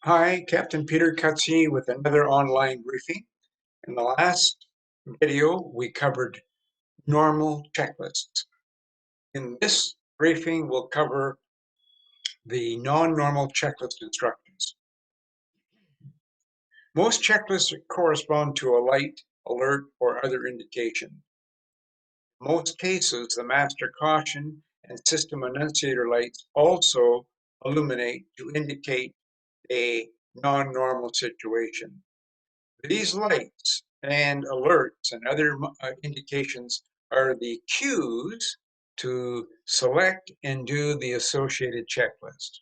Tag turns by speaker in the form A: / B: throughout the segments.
A: Hi, Captain Peter Cutsey with another online briefing. In the last video, we covered normal checklists. In this briefing, we'll cover the non-normal checklist instructions. Most checklists correspond to a light, alert, or other indication. In most cases, the master caution and system annunciator lights also illuminate to indicate a non-normal situation. These lights and alerts and other indications are the cues to select and do the associated checklist.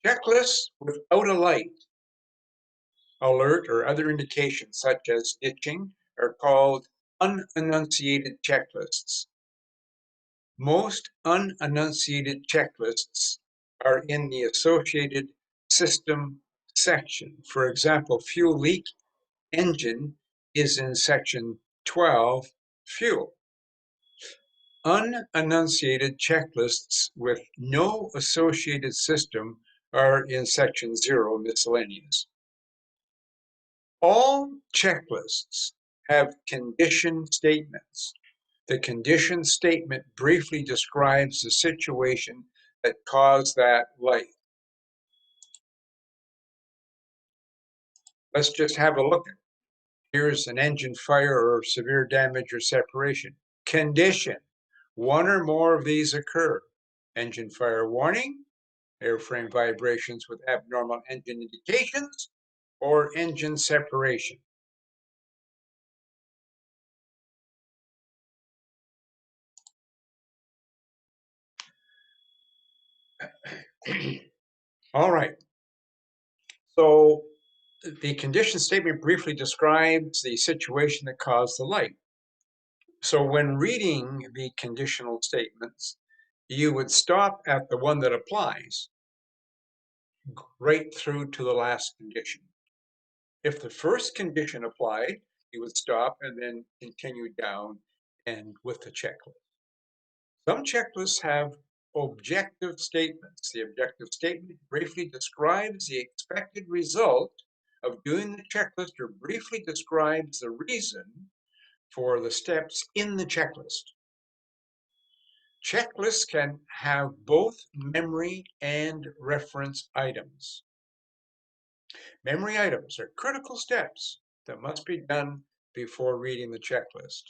A: Checklists without a light, alert, or other indication, such as ditching, are called unannunciated checklists. Most unannunciated checklists are in the associated system section. For example, fuel leak engine is in section 12, fuel. Unannunciated checklists with no associated system are in section 0, miscellaneous. All checklists have condition statements. The condition statement briefly describes the situation that caused that light. Let's just have a look. Here's an engine fire or severe damage or separation. Condition: one or more of these occur. Engine fire warning, airframe vibrations with abnormal engine indications, or engine separation. All right. So the condition statement briefly describes the situation that caused the light. So when reading the conditional statements, you would stop at the one that applies right through to the last condition. If the first condition applied, you would stop and then continue down and with the checklist. Some checklists have objective statements. The objective statement briefly describes the expected result of doing the checklist or briefly describes the reason for the steps in the checklist. Checklists can have both memory and reference items. Memory items are critical steps that must be done before reading the checklist.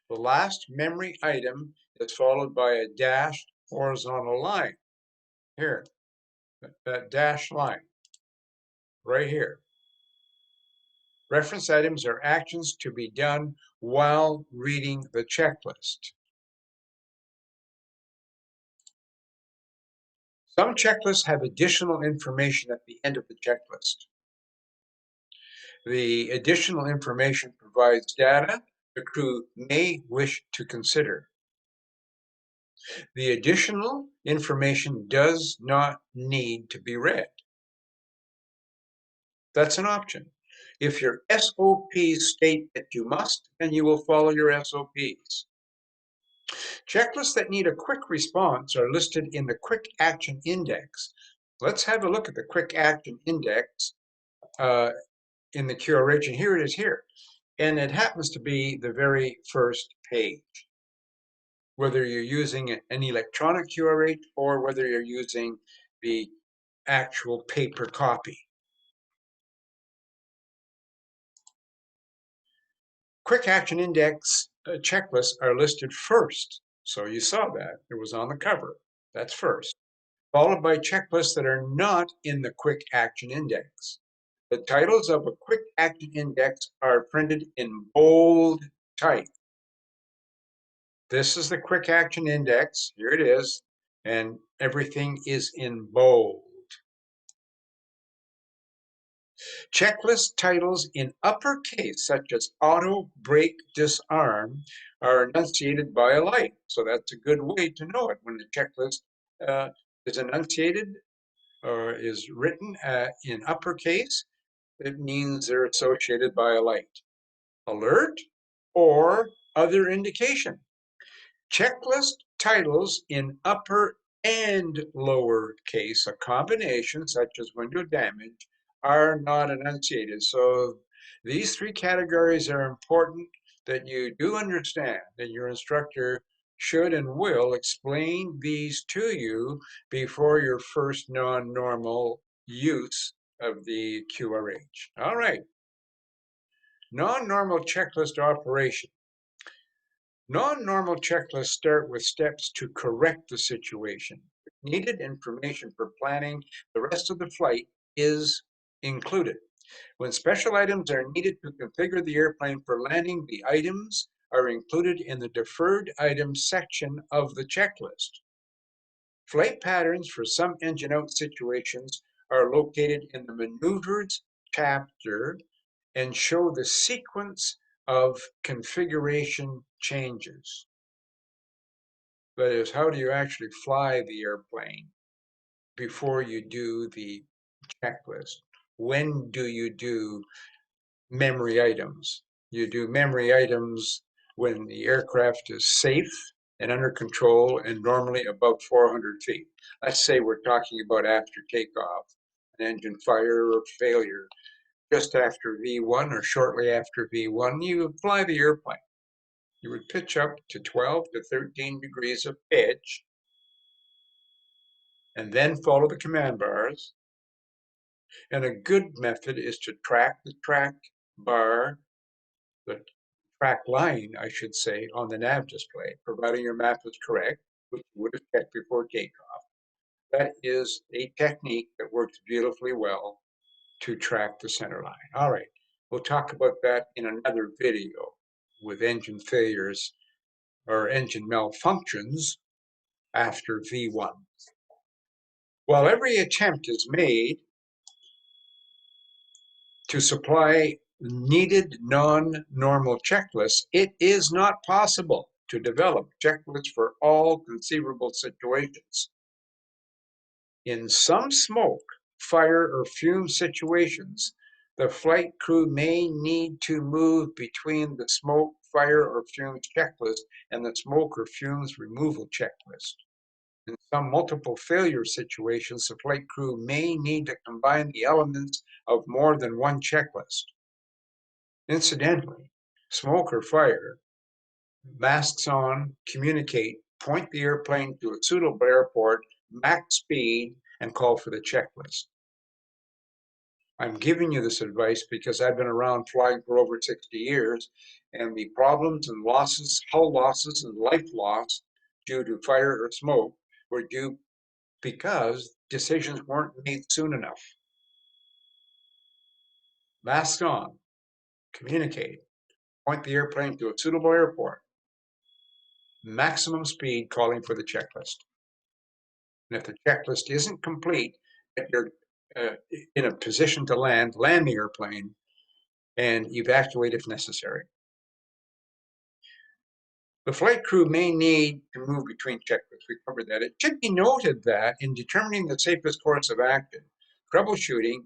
A: The last memory item is followed by a dashed horizontal line. Here, that dashed line, right here. Reference items are actions to be done while reading the checklist. Some checklists have additional information at the end of the checklist. The additional information provides data the crew may wish to consider. The additional information does not need to be read. That's an option. If your SOPs state that you must, then you will follow your SOPs. Checklists that need a quick response are listed in the Quick Action Index. Let's have a look at the Quick Action Index in the QRH, and here it is here. And it happens to be the very first page. Whether you're using an electronic QRH or whether you're using the actual paper copy. Quick Action Index checklists are listed first. So you saw that. It was on the cover. That's first. Followed by checklists that are not in the Quick Action Index. The titles of a Quick Action Index are printed in bold type. This is the Quick Action Index. Here it is. And everything is in bold. Checklist titles in uppercase, such as auto, brake, disarm, are enunciated by a light. So that's a good way to know it. When the checklist is enunciated or is written in uppercase, it means they're associated by a light. Alert or other indication. Checklist titles in upper and lowercase, a combination such as window damage, are not enunciated. So these three categories are important that you do understand, that your instructor should and will explain these to you before your first non-normal use of the QRH. All right. Non-normal checklist operation. Non-normal checklists start with steps to correct the situation. Needed information for planning the rest of the flight is included. When special items are needed to configure the airplane for landing, the items are included in the deferred items section of the checklist. Flight patterns for some engine out situations are located in the maneuvers chapter and show the sequence of configuration changes. That is, how do you actually fly the airplane before you do the checklist? When do you do memory items? You do memory items when the aircraft is safe and under control and normally above 400 feet. Let's say we're talking about after takeoff, an engine fire or failure, just after V1 or shortly after V1, you would fly the airplane. You would pitch up to 12 to 13 degrees of pitch and then follow the command bars. And a good method is to track the track bar, the track line, I should say, on the nav display, providing your map is correct, which you would have checked before takeoff. That is a technique that works beautifully well to track the center line. All right, we'll talk about that in another video with engine failures or engine malfunctions after V1. While every attempt is made to supply needed non-normal checklists, it is not possible to develop checklists for all conceivable situations. In some smoke, fire, or fume situations, the flight crew may need to move between the smoke, fire, or fumes checklist and the smoke or fumes removal checklist. In some multiple failure situations, the flight crew may need to combine the elements of more than one checklist. Incidentally, smoke or fire, masks on, communicate, point the airplane to a suitable airport, max speed, and call for the checklist. I'm giving you this advice because I've been around flying for over 60 years, and the problems and losses, hull losses and life loss due to fire or smoke were due because decisions weren't made soon enough. Mask on, communicate, point the airplane to a suitable airport, maximum speed, calling for the checklist. And if the checklist isn't complete, if you're in a position to land the airplane and evacuate if necessary. The flight crew may need to move between checklists. We covered that. It should be noted that in determining the safest course of action, troubleshooting,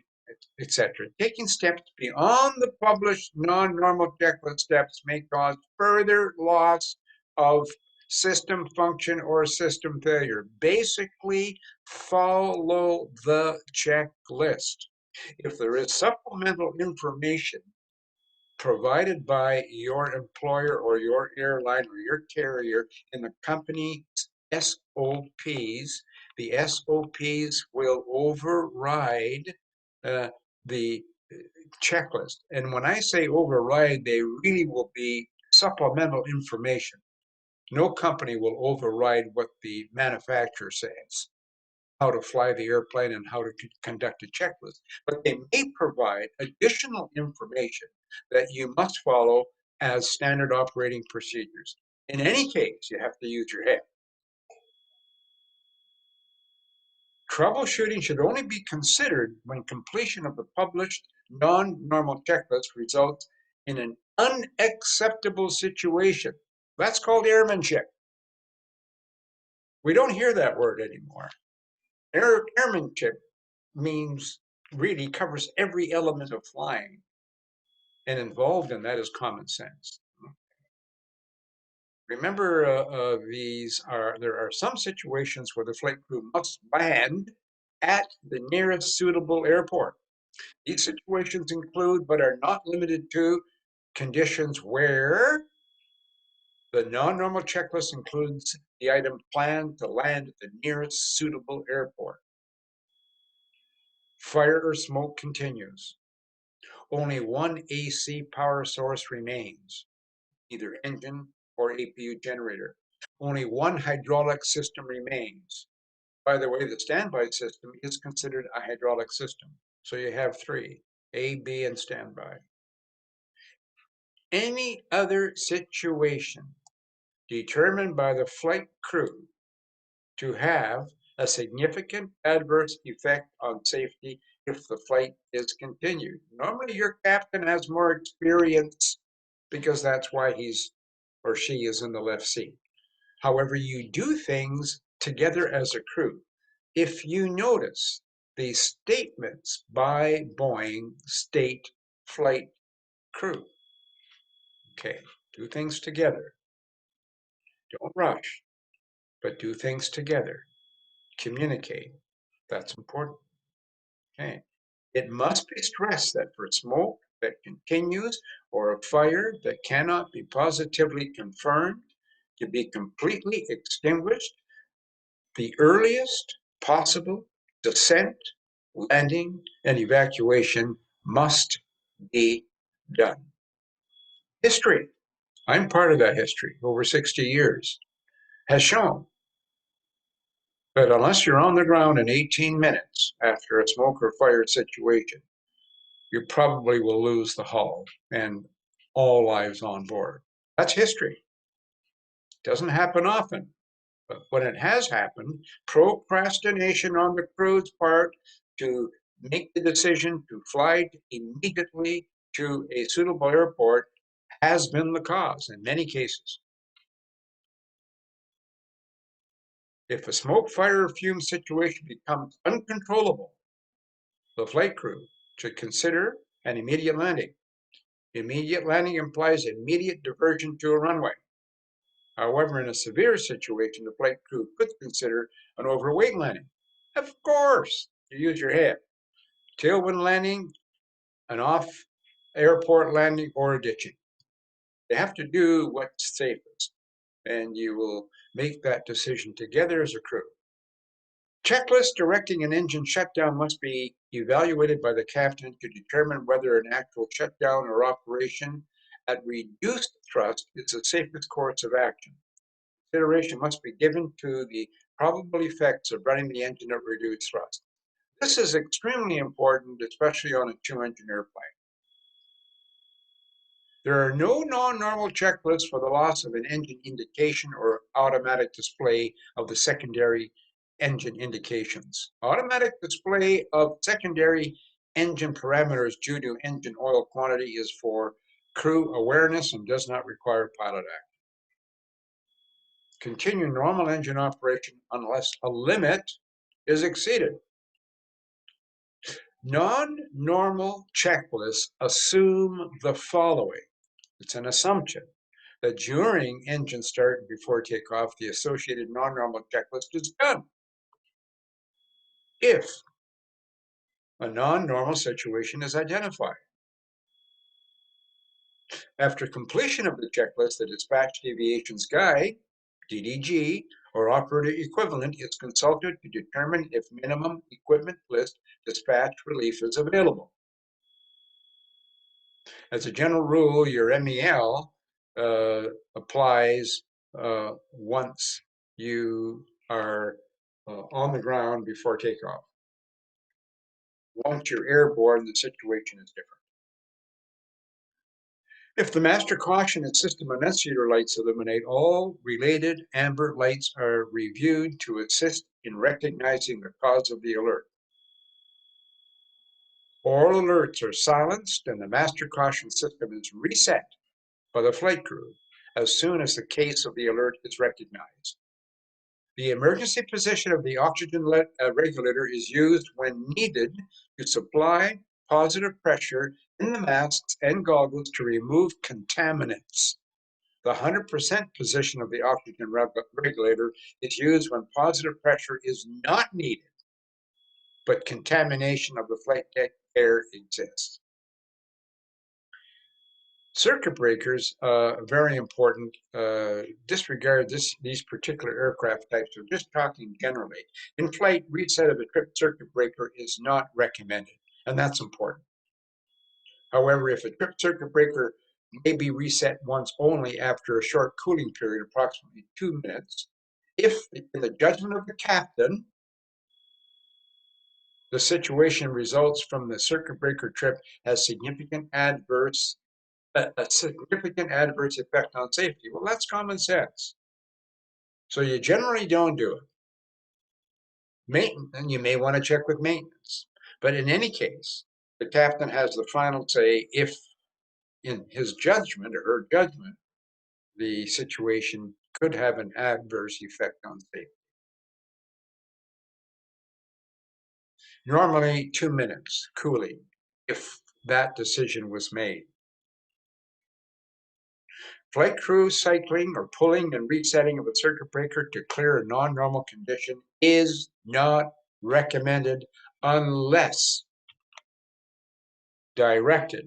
A: etc., taking steps beyond the published non-normal checklist steps may cause further loss of system function or system failure. Basically, follow the checklist. If there is supplemental information provided by your employer or your airline or your carrier in the company's SOPs, the SOPs will override the checklist. And when I say override, they really will be supplemental information. No company will override what the manufacturer says, how to fly the airplane and how to conduct a checklist. But they may provide additional information that you must follow as standard operating procedures. In any case, you have to use your head. Troubleshooting should only be considered when completion of the published non-normal checklist results in an unacceptable situation. That's called airmanship. We don't hear that word anymore. Airmanship means really covers every element of flying, and involved in that is common sense. Remember, there are some situations where the flight crew must land at the nearest suitable airport. These situations include, but are not limited to, conditions where the non-normal checklist includes the item planned to land at the nearest suitable airport. Fire or smoke continues. Only one AC power source remains, either engine or APU generator. Only one hydraulic system remains. By the way, the standby system is considered a hydraulic system. So you have three, A, B, and standby. Any other situation determined by the flight crew to have a significant adverse effect on safety if the flight is continued. Normally your captain has more experience because that's why he's or she is in the left seat. However, you do things together as a crew. If you notice, the statements by Boeing state flight crew. Okay, do things together. Don't rush, but do things together. Communicate. That's important. Okay. It must be stressed that for smoke that continues or a fire that cannot be positively confirmed to be completely extinguished, the earliest possible descent, landing, and evacuation must be done. History, I'm part of that history, over 60 years, has shown that unless you're on the ground in 18 minutes after a smoke or fire situation, you probably will lose the hull and all lives on board. That's history. It doesn't happen often, but when it has happened, procrastination on the crew's part to make the decision to fly immediately to a suitable airport has been the cause in many cases. If a smoke, fire, or fume situation becomes uncontrollable, the flight crew should consider an immediate landing. Immediate landing implies immediate diversion to a runway. However, in a severe situation, the flight crew could consider an overweight landing. Of course, you use your head. Tailwind landing, an off airport landing, or a ditching. They have to do what's safest, and you will make that decision together as a crew. Checklist directing an engine shutdown must be evaluated by the captain to determine whether an actual shutdown or operation at reduced thrust is the safest course of action. Consideration must be given to the probable effects of running the engine at reduced thrust. This is extremely important, especially on a two-engine airplane. There are no non-normal checklists for the loss of an engine indication or automatic display of the secondary engine indications. Automatic display of secondary engine parameters due to engine oil quantity is for crew awareness and does not require pilot action. Continue normal engine operation unless a limit is exceeded. Non-normal checklists assume the following. It's an assumption that during engine start and before takeoff, the associated non-normal checklist is done. If a non-normal situation is identified. After completion of the checklist, the Dispatch Deviations Guide, DDG, or operator equivalent is consulted to determine if minimum equipment list dispatch relief is available. As a general rule, your MEL applies once you are on the ground before takeoff. Once you're airborne, the situation is different. If the master caution and system annunciator lights illuminate, all related amber lights are reviewed to assist in recognizing the cause of the alert. All alerts are silenced and the master caution system is reset by the flight crew as soon as the case of the alert is recognized. The emergency position of the oxygen regulator is used when needed to supply positive pressure in the masks and goggles to remove contaminants. The 100% position of the oxygen regulator is used when positive pressure is not needed, but contamination of the flight deck air exists. Circuit breakers, very important. Disregard these particular aircraft types. We're just talking generally. In flight, reset of a tripped circuit breaker is not recommended, and that's important. However, if a tripped circuit breaker may be reset once only after a short cooling period, approximately 2 minutes, if, in the judgment of the captain, the situation results from the circuit breaker trip has a significant adverse effect on safety. Well, that's common sense. So you generally don't do it. Maintenance, and you may want to check with maintenance. But in any case, the captain has the final say if, in his judgment or her judgment, the situation could have an adverse effect on safety. Normally 2 minutes cooling if that decision was made. Flight crew cycling or pulling and resetting of a circuit breaker to clear a non-normal condition is not recommended unless directed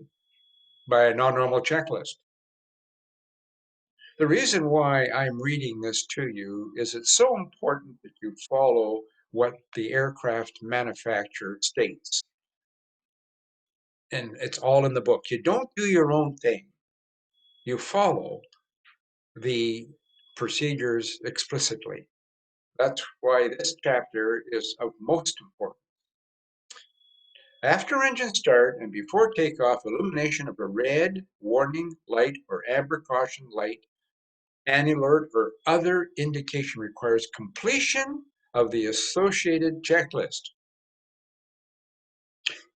A: by a non-normal checklist. The reason why I'm reading this to you is it's so important that you follow what the aircraft manufacturer states. And it's all in the book. You don't do your own thing. You follow the procedures explicitly. That's why this chapter is of most importance. After engine start and before takeoff, illumination of a red warning light or amber caution light, an alert, or other indication requires completion of the associated checklist.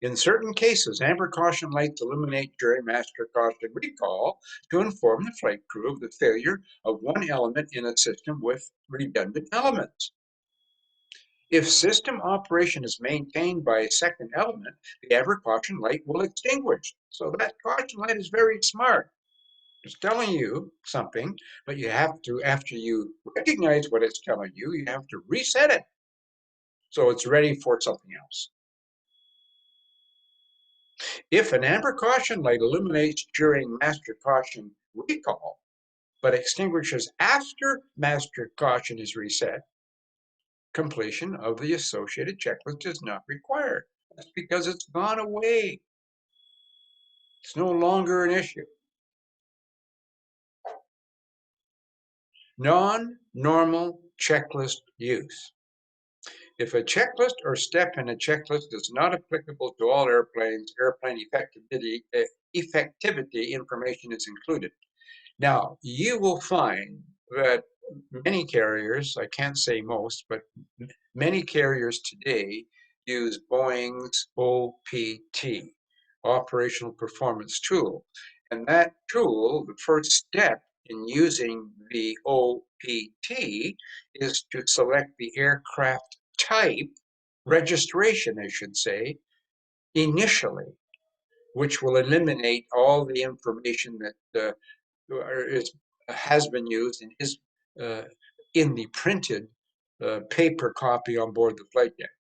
A: In certain cases, amber caution lights illuminate during master caution recall to inform the flight crew of the failure of one element in a system with redundant elements. If system operation is maintained by a second element, the amber caution light will extinguish. So that caution light is very smart. It's telling you something, but you have to, after you recognize what it's telling you, you have to reset it so it's ready for something else. If an amber caution light illuminates during master caution recall, but extinguishes after master caution is reset, completion of the associated checklist is not required. That's because it's gone away. It's no longer an issue. Non-normal checklist use. If a checklist or step in a checklist is not applicable to all airplanes, airplane effectivity information is included. Now, you will find that many carriers, I can't say most, but many carriers today use Boeing's OPT, Operational Performance Tool. And that tool, the first step in using the OPT is to select the aircraft type, registration, I should say, initially, which will eliminate all the information that has been used and is in the printed paper copy on board the flight deck.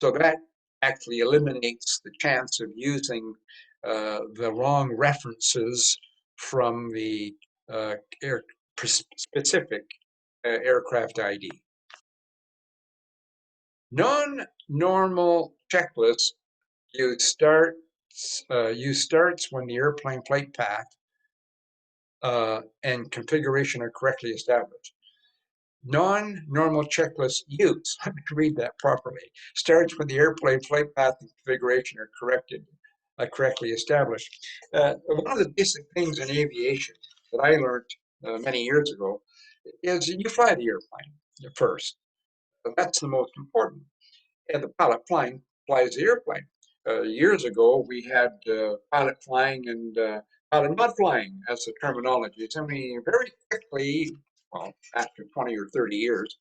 A: So that actually eliminates the chance of using the wrong references from the specific aircraft ID. Non-normal checklists use starts when the airplane flight path and configuration are correctly established. Non-normal checklist use, let me read that properly, starts when the airplane flight path and configuration are correctly established. One of the basic things in aviation that I learned many years ago is you fly the airplane first. That's the most important. And the pilot flies the airplane. Years ago, we had pilot flying and pilot not flying as the terminology. I mean, very quickly, well, after 20 or 30 years,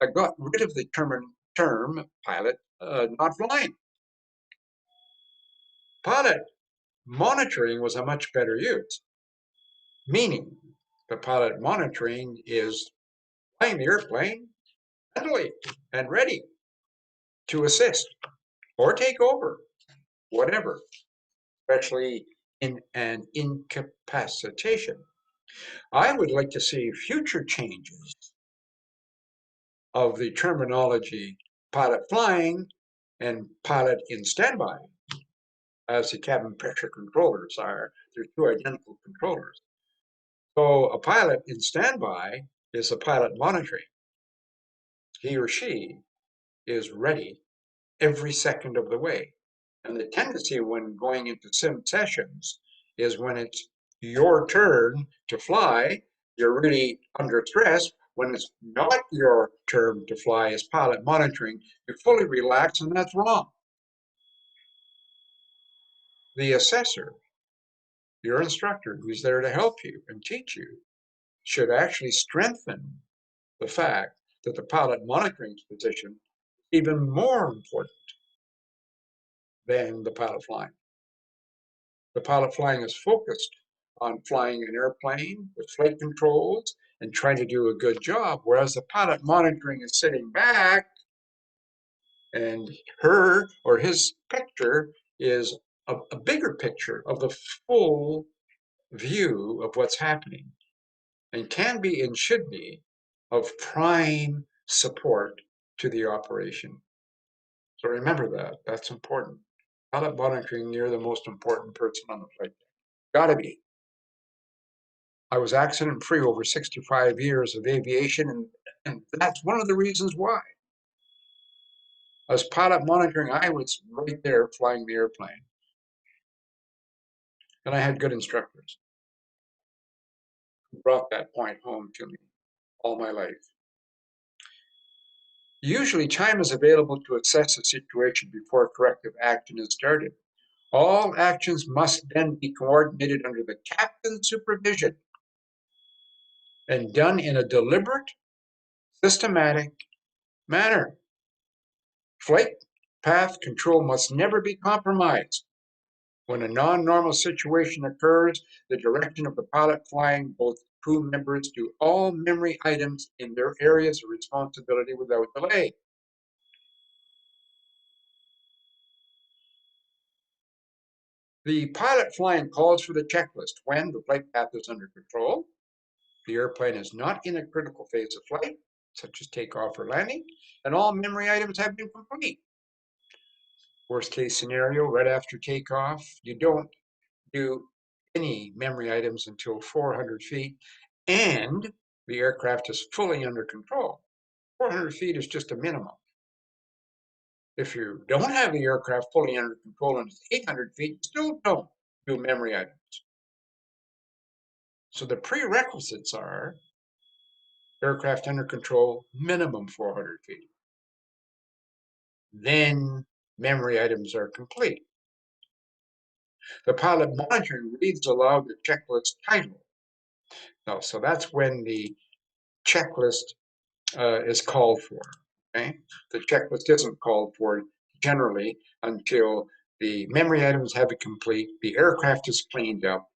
A: I got rid of the term pilot not flying. Pilot monitoring was a much better use, meaning The pilot monitoring is flying the airplane mentally and ready to assist or take over, whatever, especially in an incapacitation. I would like to see future changes of the terminology pilot flying and pilot in standby, as the cabin pressure controllers are. They're two identical controllers. So a pilot in standby is a pilot monitoring. He or she is ready every second of the way. And the tendency when going into sim sessions is when it's your turn to fly, you're really under stress. When it's not your turn to fly as pilot monitoring, you fully relax, and that's wrong. The assessor, your instructor who's there to help you and teach you, should actually strengthen the fact that the pilot monitoring position is even more important than the pilot flying. The pilot flying is focused on flying an airplane with flight controls and trying to do a good job, whereas the pilot monitoring is sitting back and her or his picture is a bigger picture of the full view of what's happening and can be and should be of prime support to the operation. So remember that. That's important. Pilot monitoring, you're the most important person on the flight deck. Gotta be. I was accident free over 65 years of aviation, and that's one of the reasons why. As pilot monitoring, I was right there flying the airplane, and I had good instructors who brought that point home to me all my life. Usually, time is available to assess a situation before corrective action is started. All actions must then be coordinated under the captain's supervision and done in a deliberate, systematic manner. Flight path control must never be compromised. When a non-normal situation occurs, the direction of the pilot flying both crew members do all memory items in their areas of responsibility without delay. The pilot flying calls for the checklist when the flight path is under control, the airplane is not in a critical phase of flight, such as takeoff or landing, and all memory items have been complete. Worst case scenario, right after takeoff, you don't do any memory items until 400 feet and the aircraft is fully under control. 400 feet is just a minimum. If you don't have the aircraft fully under control and it's 800 feet, you still don't do memory items. So the prerequisites are aircraft under control, minimum 400 feet. Then memory items are complete. The pilot monitoring reads aloud the checklist title. Now, so that's when the checklist is called for. Okay, the checklist isn't called for generally until the memory items have been complete, the aircraft is cleaned up,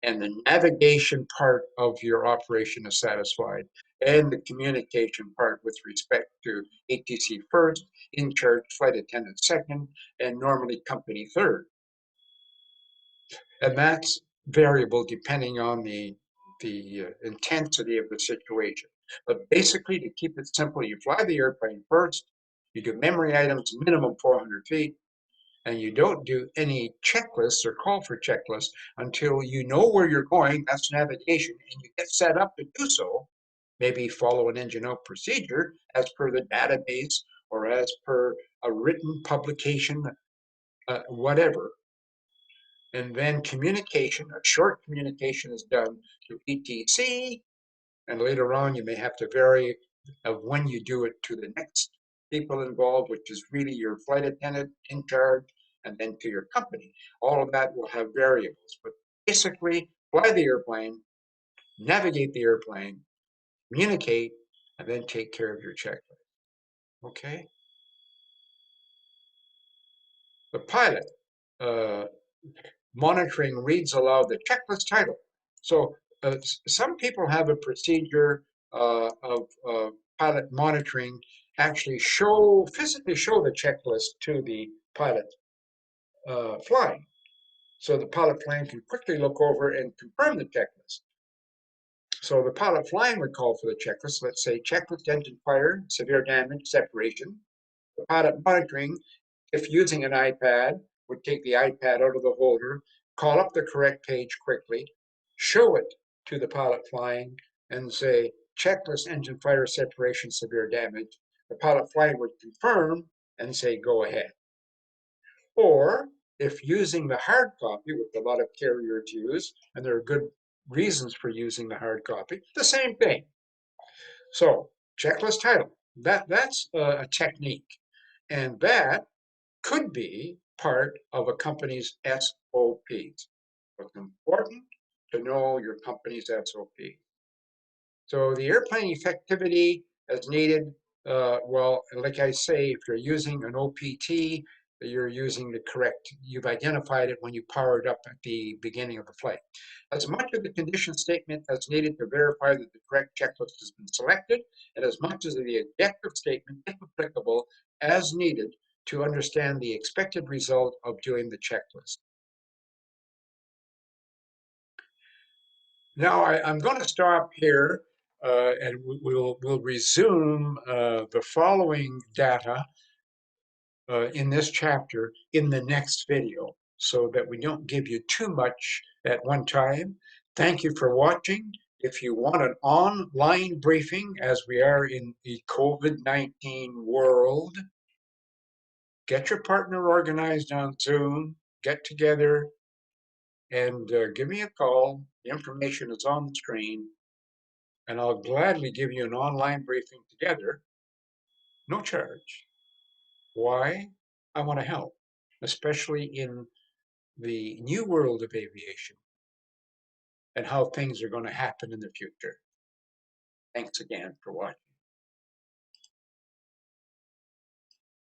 A: and the navigation part of your operation is satisfied, and the communication part with respect to ATC first, in charge flight attendant second, and normally company third. And that's variable depending on the intensity of the situation. But basically, to keep it simple, you fly the airplane first, you do memory items minimum 400 feet, and you don't do any checklists or call for checklists until you know where you're going, that's navigation, and you get set up to do so, maybe follow an engine out procedure as per the database or as per a written publication, whatever. And then communication, a short communication is done to ETC, and later on you may have to vary of when you do it to the next people involved, which is really your flight attendant in charge, and then to your company. All of that will have variables, but basically fly the airplane, navigate the airplane, communicate, and then take care of your checklist. Okay? The pilot monitoring reads aloud the checklist title. So some people have a procedure of pilot monitoring, actually physically show the checklist to the pilot flying. So the pilot flying can quickly look over and confirm the checklist. So the pilot flying would call for the checklist. Let's say checklist: engine fire, severe damage, separation. The pilot monitoring, if using an iPad, would take the iPad out of the holder, call up the correct page quickly, show it to the pilot flying, and say checklist: engine fire, separation, severe damage. The pilot flying would confirm and say go ahead. Or if using the hard copy, which a lot of carriers use, and there are good reasons for using the hard copy, the same thing. So checklist title, that's a technique. And that could be part of a company's SOPs. It's important to know your company's SOP. So the airplane effectivity as needed, well, like I say, if you're using an OPT, you're using the correct, you've identified it when you power it up at the beginning of the flight. As much of the condition statement as needed to verify that the correct checklist has been selected, and as much as the objective statement, if applicable, as needed to understand the expected result of doing the checklist. Now I'm going to stop here and we'll resume the following data in this chapter in the next video so that we don't give you too much at one time. Thank you for watching. If you want an online briefing, as we are in the COVID-19 world, get your partner organized on Zoom, get together, and give me a call. The information is on the screen, and I'll gladly give you an online briefing together, no charge. Why? I want to help, especially in the new world of aviation and how things are going to happen in the future. Thanks again for watching.